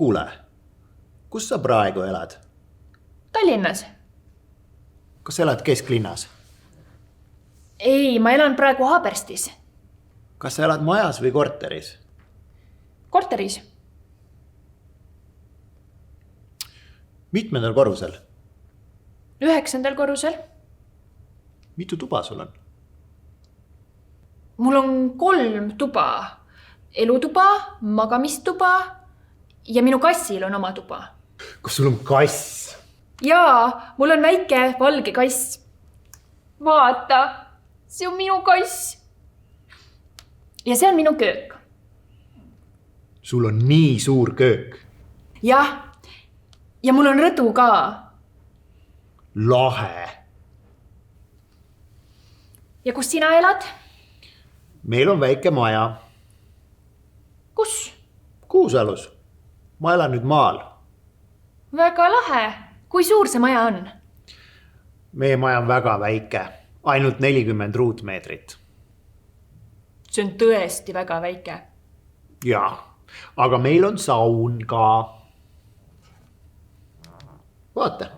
Kuule, kus sa praegu elad? Tallinnas. Kas elad kesklinnas? Ei, ma elan praegu Haaberstis. Kas sa elad majas või korteris? Korteris. Mitmendal korrusel? 9. korrusel. Mitu tuba sul on? Mul on 3 tuba. Elutuba, magamistuba ja minu kassil on oma tuba. Kas sul on kass? Jaa, mul on väike valge kass. Vaata, see on minu kass. Ja see on minu köök. Sul on nii suur köök. Jah, ja mul on rõdu ka. Lahe. Ja kus sina elad? Meil on väike maja. Kus? Kuusalus. Ma elan nüüd maal. Väga lahe. Kui suur see maja on? Meie maja on väga väike. Ainult 40 ruutmeetrit. See on tõesti väga väike. Jaa, aga meil on saun ka. Vaata.